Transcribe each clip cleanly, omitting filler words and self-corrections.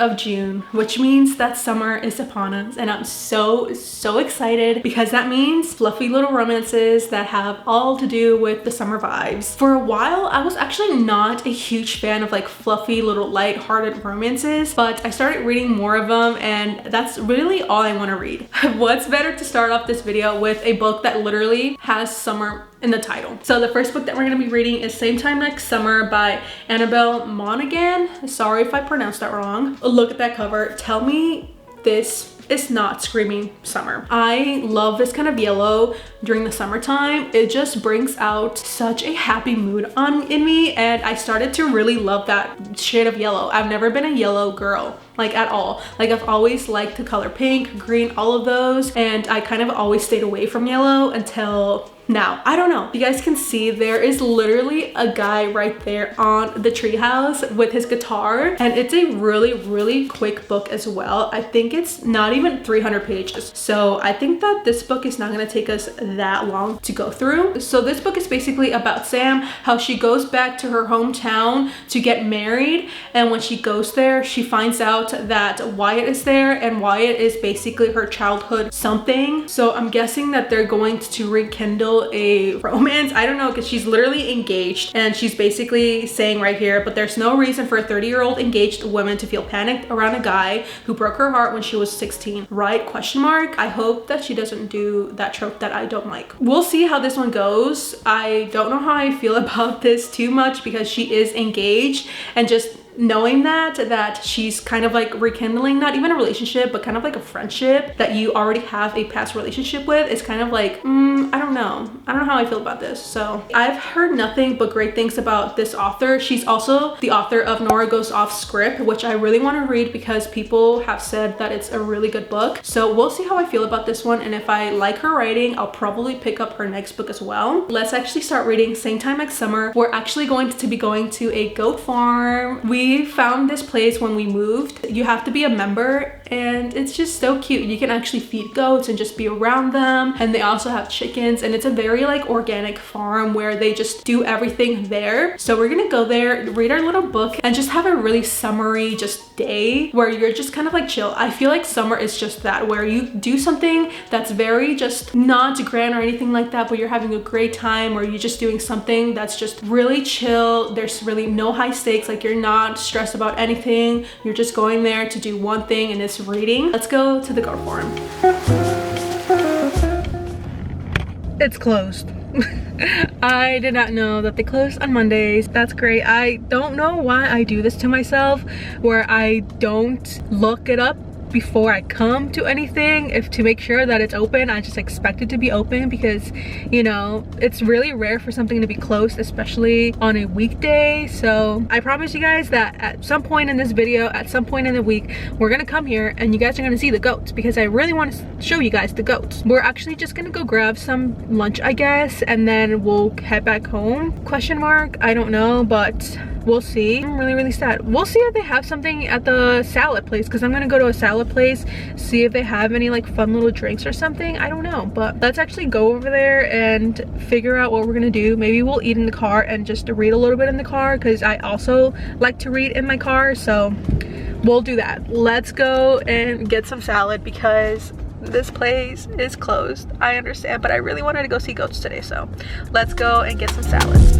of June, which means that summer is upon us, and I'm so excited because that means fluffy little romances that have all to do with the summer vibes. For a while, I was actually not a huge fan of like fluffy little light-hearted romances, but I started reading more of them, and that's really all I want to read. What's better to start off this video with a book that literally has summer in the title. So the first book that we're going to be reading is Same Time Next Summer by Annabelle Monaghan. Sorry if I pronounced that wrong. Look at that cover. Tell me this is not screaming summer. I love this kind of yellow during the summertime. It just brings out such a happy mood in me, and I started to really love that shade of yellow. I've never been a yellow girl, like at all. Like I've always liked the color pink, green, all of those, and I kind of always stayed away from yellow until now. I don't know. You guys can see there is literally a guy right there on the treehouse with his guitar, and it's a really quick book as well. I think it's not even 300 pages. So I think that this book is not going to take us that long to go through. So this book is basically about Sam, how she goes back to her hometown to get married, and when she goes there, she finds out that Wyatt is there, and Wyatt is basically her childhood something. So I'm guessing that they're going to rekindle a romance. I don't know, because she's literally engaged, and she's basically saying right here, but there's no reason for a 30-year-old engaged woman to feel panicked around a guy who broke her heart when she was 16, right? Question mark. I hope that she doesn't do that trope that I don't like. We'll see how this one goes. I don't know how I feel about this too much because she is engaged, and just knowing that she's kind of like rekindling not even a relationship but kind of like a friendship that you already have a past relationship with is kind of like I don't know how I feel about this. So I've heard nothing but great things about this author. She's also the author of Nora Goes Off Script, which I really want to read because people have said that it's a really good book. So we'll see how I feel about this one, and if I like her writing, I'll probably pick up her next book as well. Let's actually start reading Same Time Next Summer. We're actually going to be going to a goat farm. We found this place when we moved. You have to be a member, and it's just so cute. You can actually feed goats and just be around them, and they also have chickens, and it's a very like organic farm where they just do everything there. So we're gonna go there, read our little book, and just have a really summery just day where you're just kind of like chill. I feel like summer is just that, where you do something that's very just not grand or anything like that, but you're having a great time, or you're just doing something that's just really chill. There's really no high stakes, like you're not stressed about anything. You're just going there to do one thing, and it's reading. Let's go to the goat farm. It's closed. I did not know that they closed on Mondays. That's great. I don't know why I do this to myself, where I don't look it up before I come to anything to make sure that it's open. I just expect it to be open because, you know, it's really rare for something to be closed, especially on a weekday. So I promise you guys that at some point in this video, at some point in the week, we're gonna come here and you guys are gonna see the goats because I really want to show you guys the goats. We're actually just gonna go grab some lunch, I guess, and then we'll head back home. Question mark, I don't know, but we'll see. I'm really sad. We'll see if they have something at the salad place, because I'm gonna go to a salad place, see if they have any like fun little drinks or something. I don't know, but let's actually go over there and figure out what we're gonna do. Maybe we'll eat in the car and just read a little bit in the car, because I also like to read in my car. So we'll do that. Let's go and get some salad because this place is closed. I understand, but I really wanted to go see goats today, so let's go and get some salads.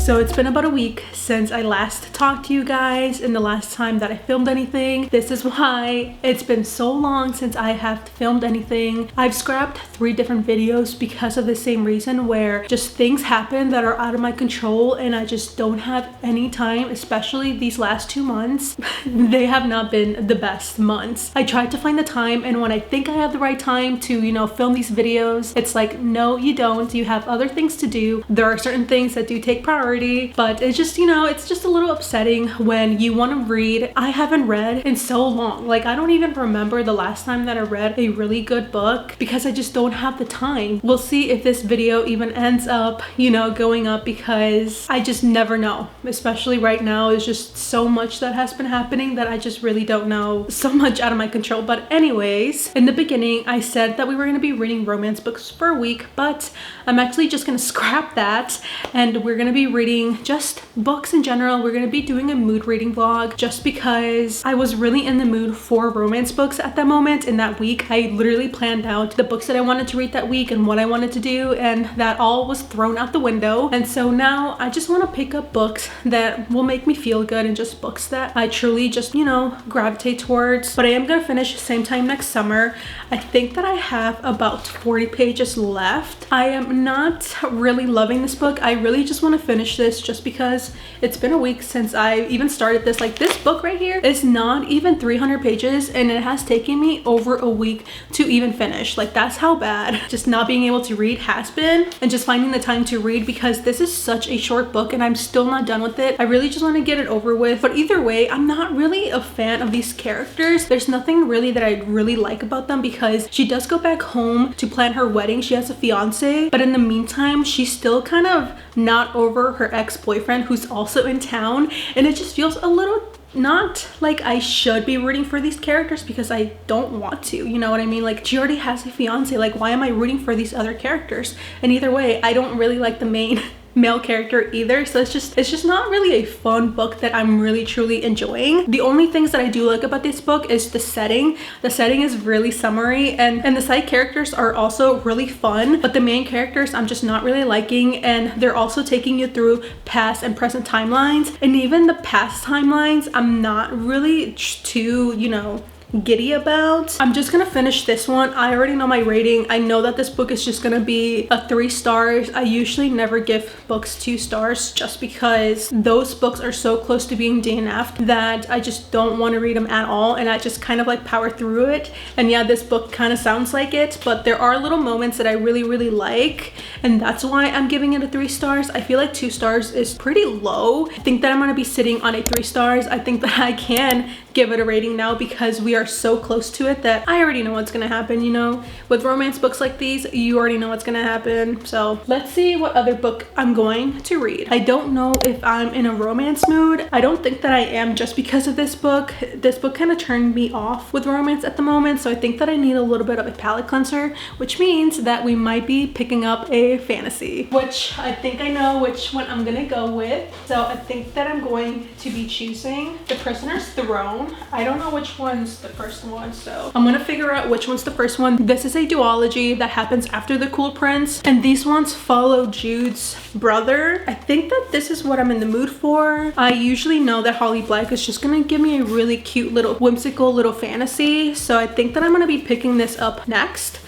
So it's been about a week since I last talked to you guys, and the last time that I filmed anything. This is why it's been so long since I have filmed anything. I've scrapped 3 different videos because of the same reason, where just things happen that are out of my control and I just don't have any time, especially these last 2 months. They have not been the best months. I tried to find the time, and when I think I have the right time to, you know, film these videos, it's like, no, you don't. You have other things to do. There are certain things that do take priority, but but it's just, you know, it's just a little upsetting when you want to read. I haven't read in so long. Like, I don't even remember the last time that I read a really good book because I just don't have the time. We'll see if this video even ends up, you know, going up, because I just never know. Especially right now, there's just so much that has been happening that I just really don't know. So much out of my control. But anyways, in the beginning, I said that we were going to be reading romance books for a week, but I'm actually just going to scrap that and we're going to be reading just books in general. We're going to be doing a mood reading vlog just because I was really in the mood for romance books at that moment. In that week, I literally planned out the books that I wanted to read that week and what I wanted to do, and that all was thrown out the window. And so now I just want to pick up books that will make me feel good and just books that I truly just, you know, gravitate towards. But I am going to finish same time next summer. I think that I have about 40 pages left. I am not really loving this book. I really just want to finish this just because it's been a week since I even started this. Like, this book right here is not even 300 pages and it has taken me over a week to even finish. Like, that's how bad just not being able to read has been, and just finding the time to read, because this is such a short book and I'm still not done with it. I really just want to get it over with. But either way, I'm not really a fan of these characters. There's nothing really that I really like about them, because she does go back home to plan her wedding. She has a fiance, but in the meantime, she's still kind of not over her ex-boyfriend who's also in town, and it just feels a little not like I should be rooting for these characters because I don't want to, you know what I mean? Like, she already has a fiance. Like, why am I rooting for these other characters? And either way, I don't really like the main male character either, so it's just not really a fun book that I'm really truly enjoying. The only things that I do like about this book is the setting. The setting is really summery, and the side characters are also really fun, but the main characters I'm just not really liking, and they're also taking you through past and present timelines, and even the past timelines I'm not really too, you know, giddy about. I'm just gonna finish this one. I already know my rating. I know that this book is just gonna be a 3 stars. I usually never give books 2 stars just because those books are so close to being DNF'd that I just don't want to read them at all, and I just kind of like power through it. And yeah, this book kind of sounds like it, but there are little moments that I really like, and that's why I'm giving it a 3 stars. I feel like 2 stars is pretty low. I think that I'm gonna be sitting on a 3 stars. I think that I can give it a rating now because we are so close to it that I already know what's gonna happen. You know, with romance books like these, you already know what's gonna happen. So let's see what other book I'm going to read. I don't know if I'm in a romance mood. I don't think that I am, just because of this book. This book kind of turned me off with romance at the moment, so I think that I need a little bit of a palate cleanser, which means that we might be picking up a fantasy, which I think I know which one I'm gonna go with. So I think that I'm going to be choosing The Prisoner's Throne. I don't know which one's the first one, so I'm gonna figure out which one's the first one. This is a duology that happens after The Cool Prince, and these ones follow Jude's brother. I think that this is what I'm in the mood for. I usually know that Holly Black is just gonna give me a really cute little whimsical little fantasy, so I think that I'm gonna be picking this up next.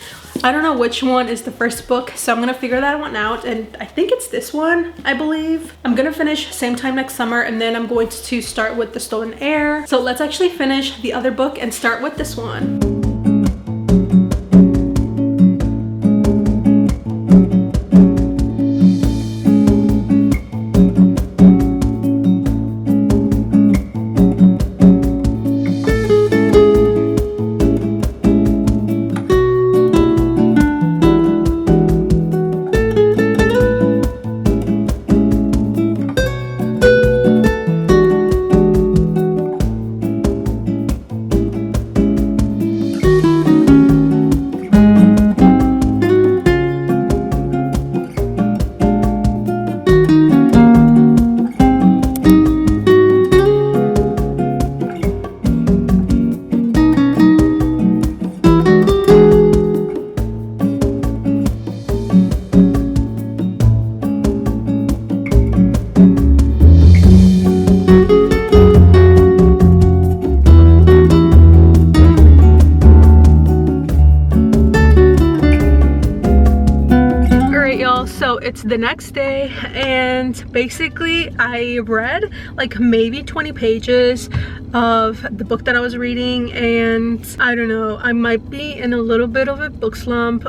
I don't know which one is the first book, so I'm gonna figure that one out, and I think it's this one, I believe. I'm gonna finish same time next summer, and then I'm going to start with The Stolen Heir. So let's actually finish the other book and start with this one. It's the next day, and basically I read like maybe 20 pages of the book that I was reading, and I don't know, I might be in a little bit of a book slump.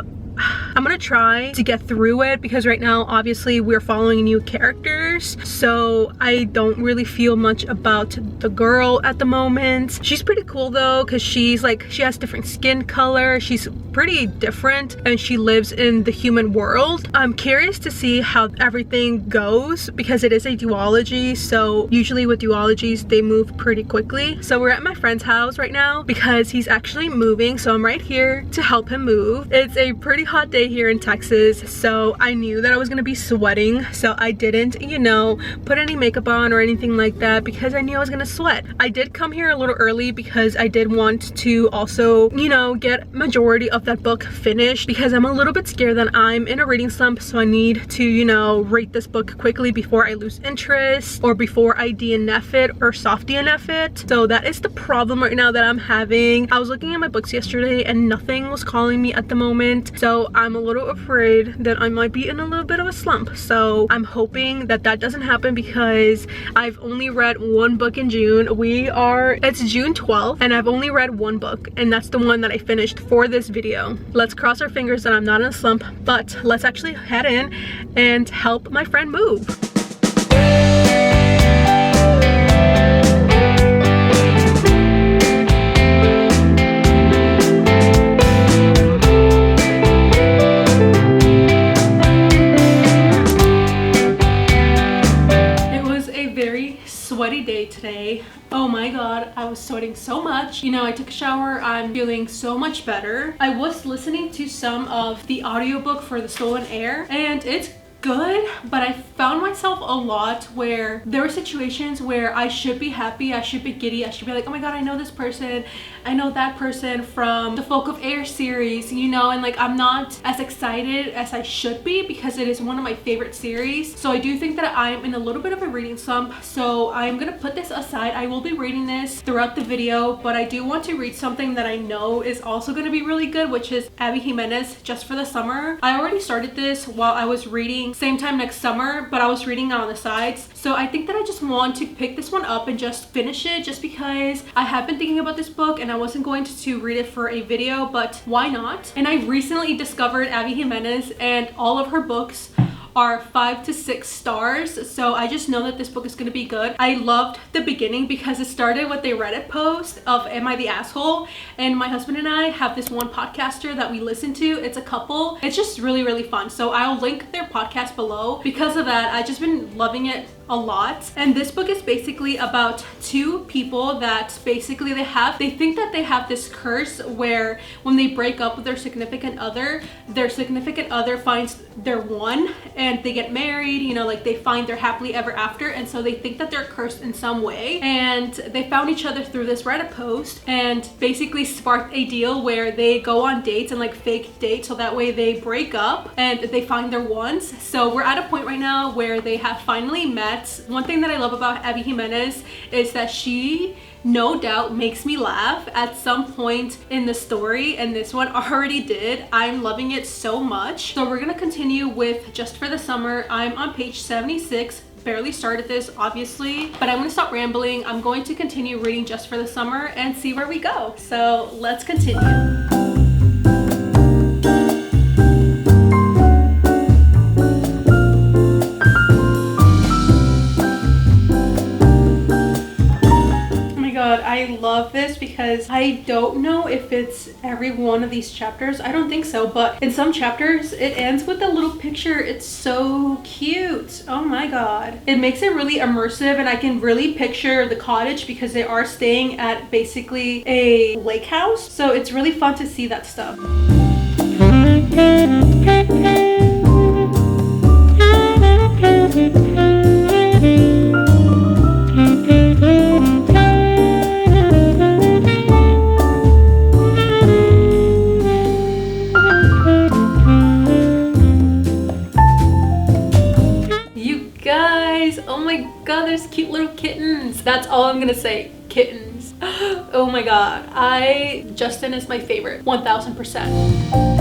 I'm gonna try to get through it because right now obviously we're following new characters, so I don't really feel much about the girl at the moment. She's pretty cool though, because she has different skin color, she's pretty different, and she lives in the human world. I'm curious to see how everything goes because it is a duology, so usually with duologies they move pretty quickly. So we're at my friend's house right now because he's actually moving, so I'm right here to help him move. It's a pretty hot day here in Texas, so I knew that I was gonna be sweating, so I didn't, you know, put any makeup on or anything like that because I knew I was gonna sweat. I did come here a little early because I did want to also, you know, get majority of that book finished because I'm a little bit scared that I'm in a reading slump, so I need to, you know, rate this book quickly before I lose interest or before I DNF it or soft DNF it. So that is the problem right now that I'm having. I was looking at my books yesterday and nothing was calling me at the moment, so I'm a little afraid that I might be in a little bit of a slump. So I'm hoping that that doesn't happen because I've only read one book in June. It's June 12th and I've only read one book, and that's the one that I finished for this video. Let's cross our fingers that I'm not in a slump, but let's actually head in and help my friend move. Sweaty day today. Oh my god, I was sweating so much. You know, I took a shower, I'm feeling so much better. I was listening to some of the audiobook for The Stolen Heir, and it's good, but I found myself a lot where there were situations where I should be happy, I should be giddy, I should be like, oh my god, I know this person, I know that person from the Folk of Air series, you know, and like I'm not as excited as I should be because it is one of my favorite series. So I do think that I'm in a little bit of a reading slump, so I'm gonna put this aside. I will be reading this throughout the video, but I do want to read something that I know is also gonna be really good, which is Abby Jimenez, Just for the Summer. I already started this while I was reading Same Time Next Summer, but I was reading on the sides, so I think that I just want to pick this one up and just finish it just because I have been thinking about this book and I wasn't going to read it for a video, but why not? And I recently discovered Abby Jimenez and all of her books are 5 to 6 stars, so I just know that this book is going to be good. I loved the beginning because it started with a Reddit post of Am I the Asshole? And my husband and I have this one podcaster that we listen to. It's a couple. It's just really fun, so I'll link their podcast below. Because of that, I've just been loving it a lot. And this book is basically about two people that basically they think that they have this curse where when they break up with their significant other finds their one and they get married, you know, like they find their happily ever after, and so they think that they're cursed in some way. And they found each other through this Reddit post and basically sparked a deal where they go on dates and like fake dates so that way they break up and they find their ones. So we're at a point right now where they have finally met. One thing that I love about Abby Jimenez is that she no doubt makes me laugh at some point in the story, and this one already did. I'm loving it so much. So we're gonna continue with Just for the Summer. I'm on page 76. Barely started this obviously, but I'm gonna stop rambling. I'm going to continue reading Just for the Summer and see where we go. So let's continue. I love this because I don't know if it's every one of these chapters. I don't think so, but in some chapters it ends with a little picture. It's so cute. Oh my god. It makes it really immersive, and I can really picture the cottage because they are staying at basically a lake house. So it's really fun to see that stuff. There's cute little kittens. That's all I'm gonna say. Kittens. Oh my god. Justin is my favorite. 1000%.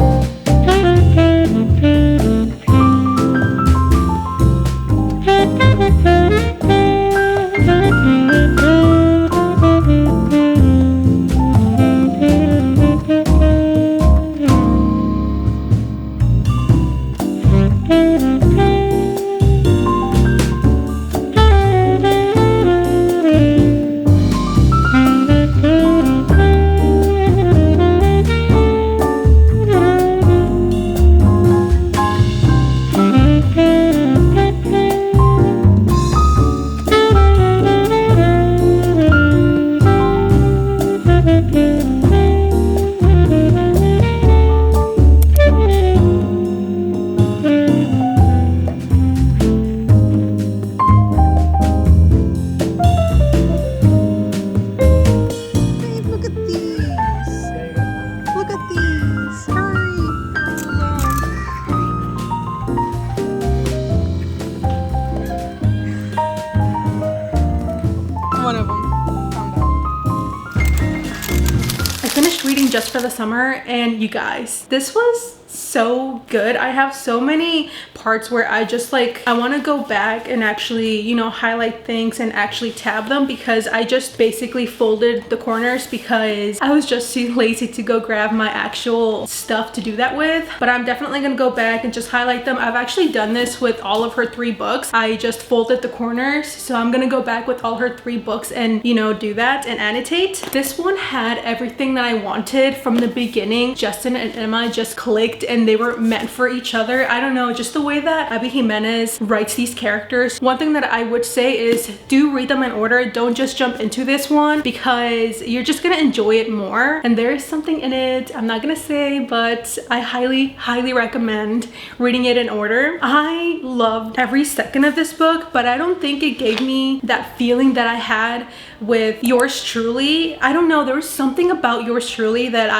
reading just for the summer, and you guys, this was so good. I have so many parts where I just like, I want to go back and actually, you know, highlight things and actually tab them, because I just basically folded the corners because I was just too lazy to go grab my actual stuff to do that with. But I'm definitely gonna go back and just highlight them. I've actually done this with all of her 3 books. I just folded the corners, so I'm gonna go back with all her 3 books and, you know, do that and annotate. This one had everything that I wanted from the beginning. Justin and Emma just clicked and they were meant for each other. I don't know, just the way that Abby Jimenez writes these characters. One thing that I would say is do read them in order. Don't just jump into this one, because you're just gonna enjoy it more. And there is something in it, I'm not gonna say, but I highly recommend reading it in order. I loved every second of this book, but I don't think it gave me that feeling that I had with Yours Truly. I don't know, there was something about Yours Truly that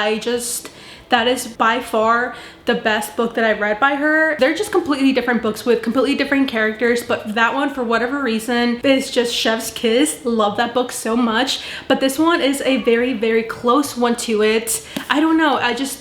that is by far the best book that I read by her. They're just completely different books with completely different characters, but that one, for whatever reason, is just chef's kiss. Love that book so much. But this one is a very close one to it. I don't know,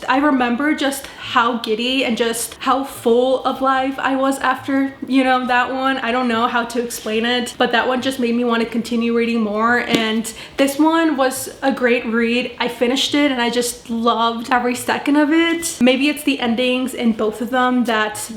I remember just how giddy and just how full of life I was after, you know, that one. I don't know how to explain it, but that one just made me want to continue reading more. And this one was a great read. I finished it and I just loved every second of it. Maybe it's the endings in both of them that's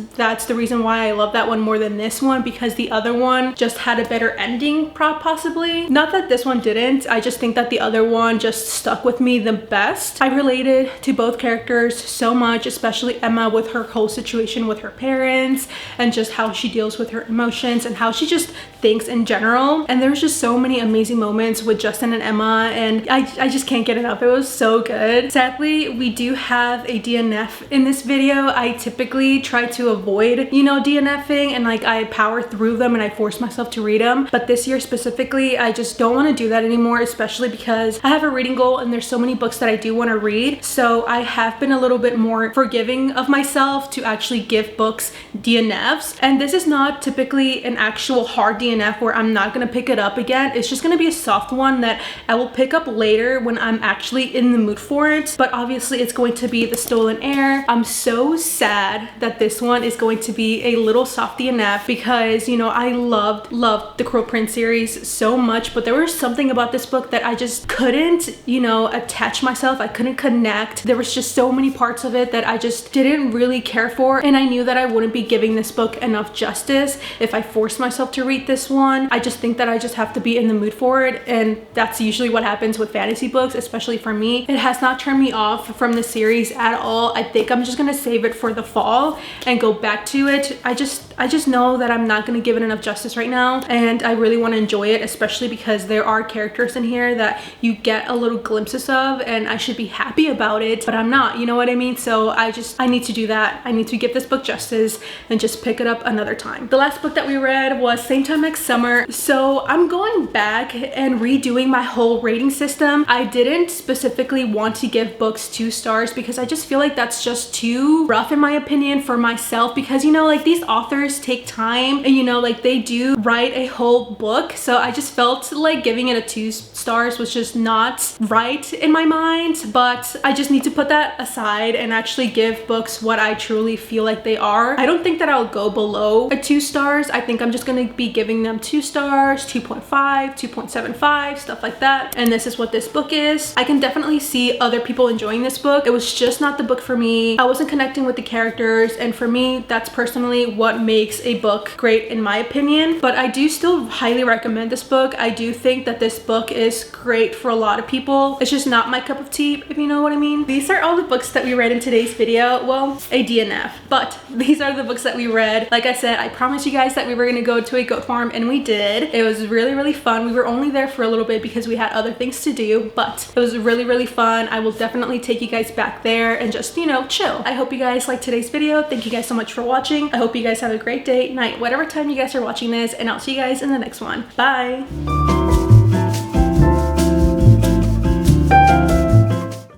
the reason why I love that one more than this one, because the other one just had a better ending possibly. Not that this one didn't, I just think that the other one just stuck with me the best. I related to both characters so much, especially Emma with her whole situation with her parents and just how she deals with her emotions and how she just thinks in general. And there's just so many amazing moments with Justin and Emma, and I just can't get enough. It was so good. Sadly, we do have a DNF in this video. I typically try to avoid, you know, DNFing, and like I power through them and I force myself to read them. But this year specifically, I just don't want to do that anymore, especially because I have a reading goal and there's so many books that I do want to read. So I have been a little bit more forgiving of myself to actually give books DNFs. And this is not typically an actual hard DNF where I'm not going to pick it up again. It's just going to be a soft one that I will pick up later when I'm actually in the mood for it. But obviously it's going to be The Stolen Heir. I'm so sad that this one is going to be a little soft DNF, because, you know, I loved the Cruel Prince series so much, but there was something about this book that I just couldn't, you know, attach myself. I couldn't connect. There was just so many parts of it that I just didn't really care for, and I knew that I wouldn't be giving this book enough justice if I forced myself to read this one. I just think that I just have to be in the mood for it, and that's usually what happens with fantasy books, especially for me. It has not turned me off from the series at all. I think I'm just gonna save it for the fall and go back to it. I just know that I'm not gonna give it enough justice right now, and I really want to enjoy it, especially because there are characters in here that you get a little glimpses of, and I should be happy about it, but I'm not, you know what I mean? So I need to do that. I need to give this book justice and just pick it up another time. The last book that we read was Same Time Next Summer. So I'm going back and redoing my whole rating system. I didn't specifically want to give books 2 stars because I just feel like that's just too rough in my opinion for myself, because, you know, like these authors take time and, you know, like they do write a whole book. So I just felt like giving it a 2 stars was just not right in my mind, but I just need to put that aside and actually give books what I truly feel like they are. I don't think that I'll go below a 2 stars. I think I'm just gonna be giving them 2 stars, 2.5, 2.75, stuff like that. And this is what this book is. I can definitely see other people enjoying this book. It was just not the book for me. I wasn't connecting with the characters, and for me, that's personally what makes a book great in my opinion. But I do still highly recommend this book. I do think that this book is great for a lot of people. It's just not my cup of tea, if you know what I mean. These are all the books that we read in today's video. Well, a DNF, but these are the books that we read. Like I said, I promised you guys that we were gonna go to a goat farm, and we did. It was really fun. We were only there for a little bit because we had other things to do, but it was really fun. I will definitely take you guys back there and just, you know, chill. I hope you guys liked today's video. Thank you guys so much for watching. I hope you guys have a great day, night, whatever time you guys are watching this, and I'll see you guys in the next one. Bye.